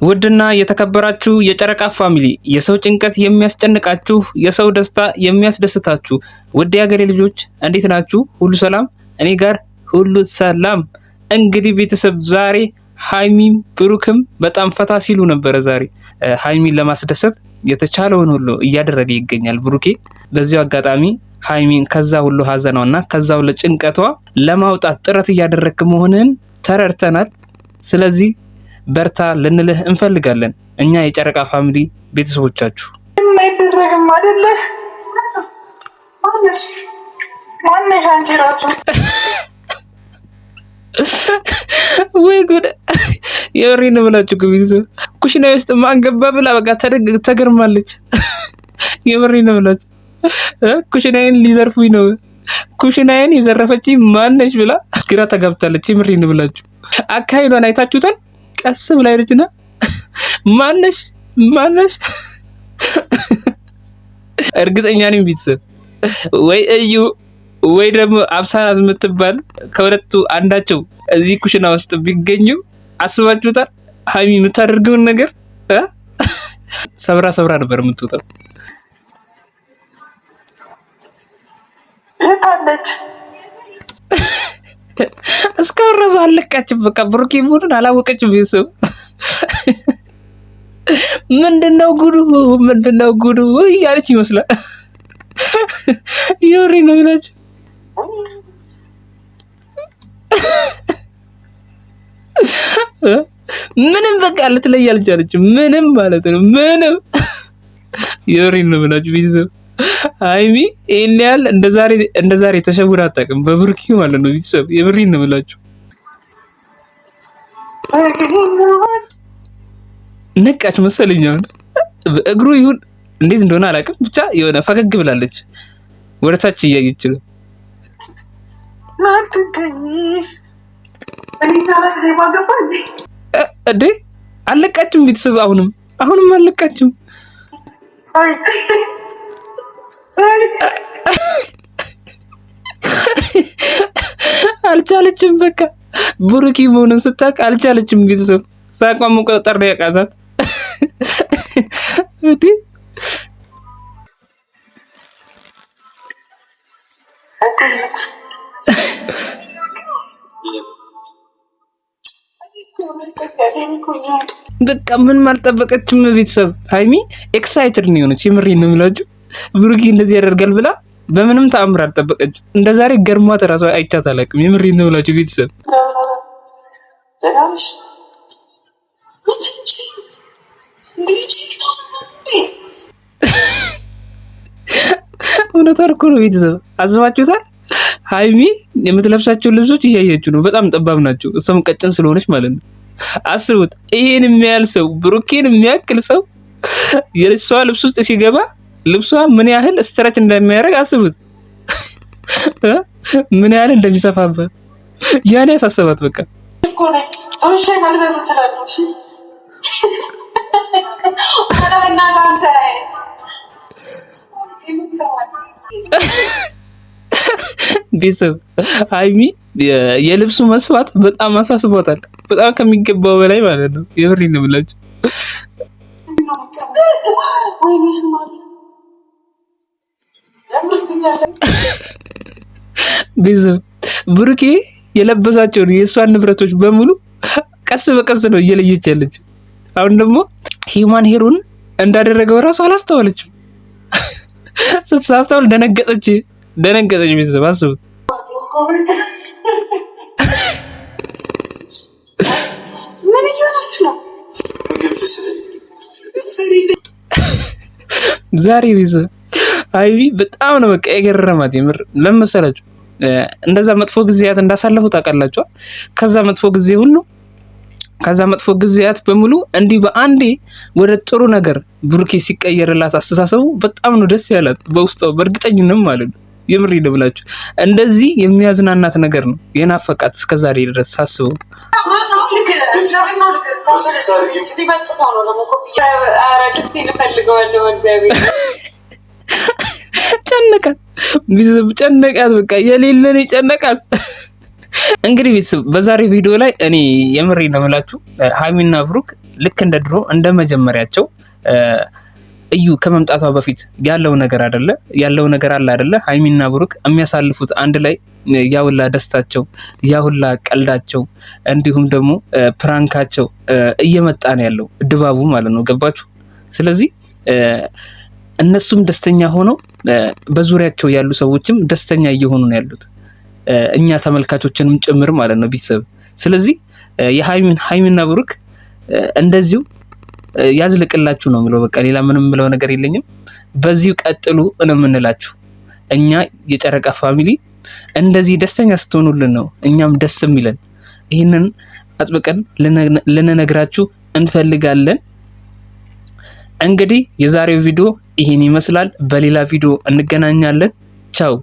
ውድና የተከበራችሁ የጨረቃ ፋሚሊ የሰው ጭንቀት የሚያስጨንቃችሁ የሰው ደስታ የሚያስደስታችሁ ውድ የሀገሬ ልጆች እንዴት ናችሁ? ሁሉ ሰላም? እኔ ጋር ሁሉ ሰላም። እንግዲህ ቤተሰብ ዛሬ ሃይሚም ብሩክም በጣም ፈታ ሲሉ ነበረ። ዛሬ ሃይሚን ለማስደሰት የተቻለውን ሁሉ እያደረገ ይገኛል ብሩኬ። በዚሁ አጋጣሚ ሃይሚን ከዛ ሁሉ ሀዘኗና ከዛ ሁሉ ጭንቀቷ ለማውጣት ጥረት እያደረግክ መሆንህን ተረድተናል። ስለዚህ በርታ ልንልህ እንፈልጋለን እኛ የጨረቃ ፋሚሊ ቤተሰቦቻችሁ። የማይደረግም አይደለ? ማነሽ አንቺ ራሱ ወይ ጉድ! የወሬን ብላችሁ ቤተሰብ ኩሽና ውስጥ ማን ገባ ብላ በቃ ተገርማለች። የወሬን ብላችሁ ኩሽናዬን ሊዘርፉኝ ነው፣ ኩሽናዬን የዘረፈችኝ ማነች ብላ ግራ ተጋብታለች። የምሬን ብላችሁ አካሄዷን አይታችሁታል። ቀስ ብላ ሄደችና ማነሽ እርግጠኛ ነኝ ቤተሰብ ወይ እዩ ወይ ደግሞ አብሳላት የምትባል ከሁለቱ አንዳቸው እዚህ ኩሽና ውስጥ ቢገኙ አስባችሁታል? ሃይሚ የምታደርገውን ነገር ሰብራ ነበር የምትወጣው። እስካሁን ራሱ አለቃችም። በቃ ብሩኬ ቡድን አላወቀችም። ቤተሰብ ምንድነው ጉዱ እያለች ይመስላል። የወሬ ነው ይላችሁ ምንም በቃ ልትለይ አልቻለችም። ምንም ማለት ነው ምንም። የወሬ ነው ብላችሁ ቤተሰብ ሃይሚ ይሄን ያህል እንደዛሬ ተሸውራ አታውቅም በብሩኬ ማለት ነው ቤተሰብ። የምሬን ነው ብላችሁ ነቃች መሰለኝ። አሁን እግሩ ይሁን እንዴት እንደሆነ አላውቅም፣ ብቻ የሆነ ፈገግ ብላለች፣ ወደታች እያየች ነው። እንዴ አለቃችም ቤተሰብ፣ አሁንም አለቃችም። አልቻለችም። በቃ ብሩኬ መሆኑን ስታውቅ አልቻለችም። ቤተሰብ ሳቋም መቆጣጠር ነው ያቃታት። እንዴ በቃ ምንም አልጠበቀችም። ቤተሰብ ሃይሚ ኤክሳይትድ ነው የሆነች። የምሬን ነው የምላችሁ ብሩኬ እንደዚህ ያደርጋል ብላ በምንም ተአምር አልጠበቀችም። እንደዛሬ ገርሟት እራሷ አይቻት አላውቅም። የምሬን ነው የምላችሁ ቤተሰብ። እውነቷን እኮ ነው ቤተሰብ። አስባችሁታል? ሃይሚ የምትለብሳቸው ልብሶች እያያችሁ ነው፣ በጣም ጠባብ ናቸው። እሷም ቀጭን ስለሆነች ማለት ነው። አስቡት፣ ይሄን የሚያህል ሰው ብሩኬን የሚያክል ሰው የሷ ልብስ ውስጥ ሲገባ ልብሷ ምን ያህል ስትረች እንደሚያደርግ አስቡት። ምን ያህል እንደሚሰፋበት ያኔ ያሳሰባት። በቃ ቤተሰብ ሃይሚ የልብሱ መስፋት በጣም አሳስቧታል፣ በጣም ከሚገባው በላይ ማለት ነው። የምሬን ነው የምላችሁ። ቤተሰብ ብሩኬ የለበሳቸውን የእሷን ንብረቶች በሙሉ ቀስ በቀስ ነው እየለየች ያለችው። አሁን ደግሞ ሂውማን ሄሩን እንዳደረገው እራሱ አላስተዋለችም። ስታስተውል ደነገጠች። ቤተሰብ አስቡት። ዛሬ ቤተሰብ ሃይሚ በጣም ነው በቃ የገረማት። የምር ለምን መሰላችሁ? እንደዛ መጥፎ ጊዜያት እንዳሳለፉ ታውቃላችሁ። ከዛ መጥፎ ጊዜያት በሙሉ እንዲህ በአንዴ ወደ ጥሩ ነገር ብሩኬ ሲቀየርላት አስተሳሰቡ በጣም ነው ደስ ያላት በውስጧ፣ በእርግጠኝነት ማለት ነው። የምር ይደብላችሁ። እንደዚህ የሚያዝናናት ነገር ነው የናፈቃት እስከዛሬ ድረስ ሳስበው። ጨነቃት በቃ የሌለን ጨነቃት። እንግዲህ ቤተሰብ በዛሬ ቪዲዮ ላይ እኔ የምሬ ነው የምላችሁ ሃይሚና ብሩክ ልክ እንደ ድሮ እንደ መጀመሪያቸው እዩ ከመምጣቷ በፊት ያለው ነገር አለ አይደለ? ሀይሚና ብሩክ የሚያሳልፉት አንድ ላይ ያውላ ደስታቸው፣ ያውላ ቀልዳቸው፣ እንዲሁም ደግሞ ፕራንካቸው እየመጣ ነው ያለው ድባቡ ማለት ነው። ገባችሁ? ስለዚህ እነሱም ደስተኛ ሆነው በዙሪያቸው ያሉ ሰዎችም ደስተኛ እየሆኑ ነው ያሉት፣ እኛ ተመልካቾችንም ጭምር ማለት ነው ቤተሰብ። ስለዚህ የሀይሚና ብሩክ እንደዚሁ ያዝልቅላችሁ ነው የምለው። በቃ ሌላ ምንም የምለው ነገር የለኝም። በዚሁ ቀጥሉ ነው የምንላችሁ። እኛ የጨረቃ ፋሚሊ እንደዚህ ደስተኛ ስትሆኑልን ነው እኛም ደስ የሚለን። ይህንን አጥብቀን ልንነግራችሁ እንፈልጋለን። እንግዲህ የዛሬው ቪዲዮ ይህን ይመስላል። በሌላ ቪዲዮ እንገናኛለን። ቻው።